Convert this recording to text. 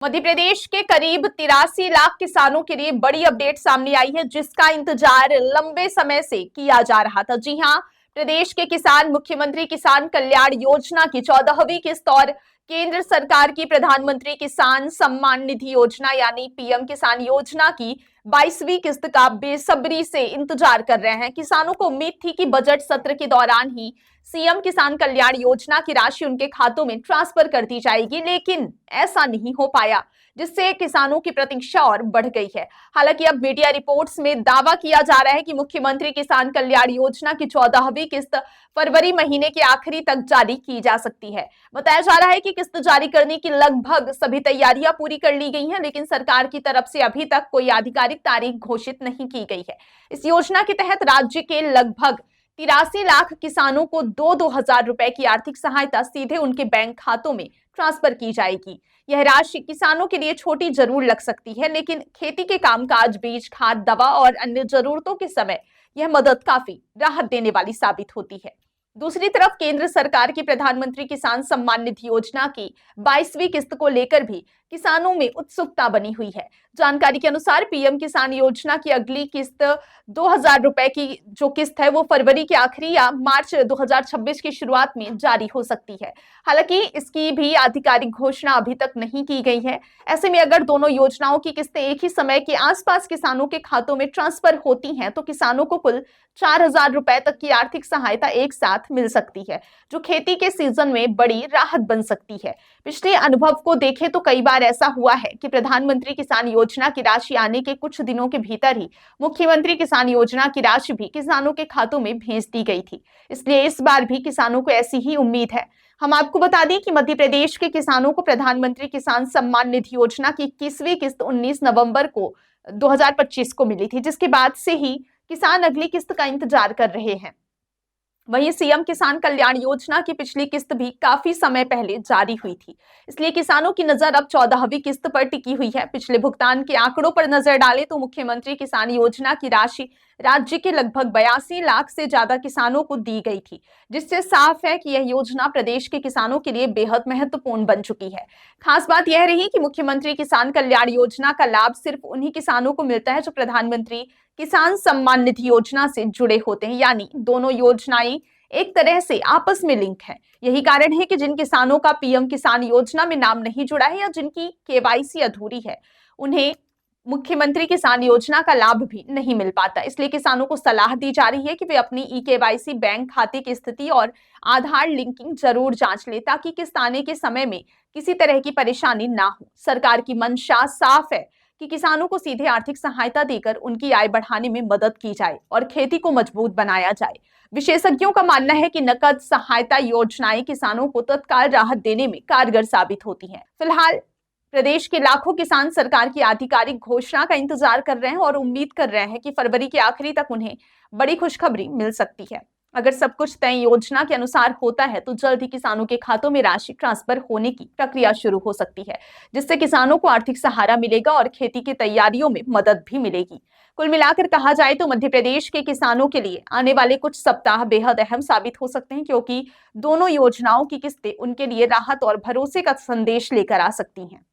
मध्य प्रदेश के करीब 83 लाख किसानों के लिए बड़ी अपडेट सामने आई है, जिसका इंतजार लंबे समय से किया जा रहा था। जी हां, प्रदेश के किसान मुख्यमंत्री किसान कल्याण योजना की 14वीं किस्त और केंद्र सरकार की प्रधानमंत्री किसान सम्मान निधि योजना यानी पीएम किसान योजना की 22वीं किस्त का बेसब्री से इंतजार कर रहे हैं। किसानों को उम्मीद थी कि बजट सत्र के दौरान ही सीएम किसान कल्याण योजना की राशि उनके खातों में ट्रांसफर कर दी जाएगी, लेकिन ऐसा नहीं हो पाया, जिससे किसानों की प्रतीक्षा और बढ़ गई है। हालांकि अब मीडिया रिपोर्ट्स में दावा किया जा रहा है कि मुख्यमंत्री किसान कल्याण योजना की 14वीं किस्त फरवरी महीने के आखिरी तक जारी की जा सकती है। बताया जा रहा है कि किस्त जारी करने की लगभग सभी तैयारियां पूरी कर ली गई हैं, लेकिन सरकार की तरफ से अभी तक कोई आधिकारिक तारीख घोषित नहीं की गई है। इस योजना के तहत राज्य के लगभग 83 लाख किसानों को 2-2 हजार रुपए की आर्थिक सहायता सीधे उनके बैंक खातों में ट्रांसफर की जाएगी। यह राशि किसानों के लिए छोटी जरूर लग सकती है, लेकिन खेती के कामकाज, बीज, खाद, दवा और अन्य जरूरतों के समय यह मदद काफी राहत देने वाली साबित होती है। दूसरी तरफ केंद्र सरकार की प्रधानमंत्री किसान सम्मान निधि योजना की 22वीं किस्त को लेकर भी किसानों में उत्सुकता बनी हुई है। जानकारी के अनुसार पीएम किसान योजना की अगली किस्त 2,000 रुपए की जो किस्त है वो फरवरी के आखिरी या मार्च 2026 की शुरुआत में जारी हो सकती है। हालांकि इसकी भी आधिकारिक घोषणा अभी तक नहीं की गई है। ऐसे में अगर दोनों योजनाओं की किस्तें एक ही समय के आसपास किसानों के खातों में ट्रांसफर होती हैं, तो किसानों को कुल 4,000 रुपए तक की आर्थिक सहायता एक साथ मिल सकती है, जो खेती के सीजन में बड़ी राहत बन सकती है। पिछले अनुभव को देखें तो कई बार ऐसा हुआ है कि प्रधानमंत्री किसान योजना की राशि आने के कुछ दिनों के भीतर ही मुख्यमंत्री किसान योजना की राशि भी किसानों के खातों में भेज दी गई थी। इसलिए इस बार भी किसानों को ऐसी ही उम्मीद है। हम आपको बता दें कि मध्य प्रदेश के किसानों को प्रधानमंत्री किसान सम्मान निधि योजना की 21वीं किस्त 19 नवंबर को 2025 को मिली थी, जिसके बाद से ही किसान अगली किस्त का इंतजार कर रहे हैं। वहीं सीएम किसान कल्याण योजना की पिछली किस्त भी काफी समय पहले जारी हुई थी, इसलिए किसानों की नजर अब 14वीं किस्त पर टिकी हुई है। पिछले भुगतान के आंकड़ों पर नजर डालें तो मुख्यमंत्री किसान योजना की राशि राज्य के लगभग 82 लाख से ज्यादा किसानों को दी गई थी, जिससे साफ है कि यह योजना प्रदेश के किसानों के लिए बेहद महत्वपूर्ण बन चुकी है। खास बात यह रही कि मुख्यमंत्री किसान कल्याण योजना का लाभ सिर्फ उन्हीं किसानों को मिलता है जो प्रधानमंत्री किसान सम्मान निधि योजना से जुड़े होते हैं, यानी दोनों योजनाएं एक तरह से आपस में लिंक है। यही कारण है कि जिन किसानों का पीएम किसान योजना में नाम नहीं जुड़ा है या जिनकी केवाईसी अधूरी है, उन्हें मुख्यमंत्री किसान योजना का लाभ भी नहीं मिल पाता। इसलिए किसानों को सलाह दी जा रही है कि वे अपनी ई-केवाईसी, बैंक खाते की स्थिति और आधार लिंकिंग जरूर जांच ले, ताकि किस्त आने के समय में किसी तरह की परेशानी ना हो। सरकार की मंशा साफ है कि किसानों को सीधे आर्थिक सहायता देकर उनकी आय बढ़ाने में मदद की जाए और खेती को मजबूत बनाया जाए। विशेषज्ञों का मानना है कि नकद सहायता योजनाएं किसानों को तत्काल राहत देने में कारगर साबित होती हैं। फिलहाल प्रदेश के लाखों किसान सरकार की आधिकारिक घोषणा का इंतजार कर रहे हैं और उम्मीद कर रहे हैं कि फरवरी के आखिरी तक उन्हें बड़ी खुशखबरी मिल सकती है। अगर सब कुछ तय योजना के अनुसार होता है तो जल्द ही किसानों के खातों में राशि ट्रांसफर होने की प्रक्रिया शुरू हो सकती है, जिससे किसानों को आर्थिक सहारा मिलेगा और खेती की तैयारियों में मदद भी मिलेगी। कुल मिलाकर कहा जाए तो मध्य प्रदेश के किसानों के लिए आने वाले कुछ सप्ताह बेहद अहम साबित हो सकते हैं, क्योंकि दोनों योजनाओं की किस्तें उनके लिए राहत और भरोसे का संदेश लेकर आ सकती हैं।